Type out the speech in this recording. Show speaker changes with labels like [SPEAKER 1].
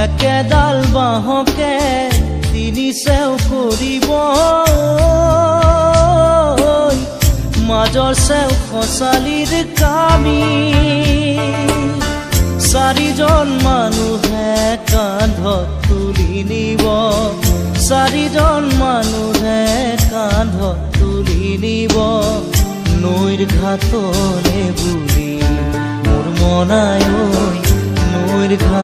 [SPEAKER 1] একেডাল বাঁহকে তিনি চেও কৰিব মাজৰ চেও খচালিৰ কামি চাৰিজন মানুহে কান্ধত তুলি নিব চাৰিজন মানুহে কান্ধত তুলি নিব নৈৰ ঘাটলে বুলি মোৰ মনাই নৈৰ ঘাট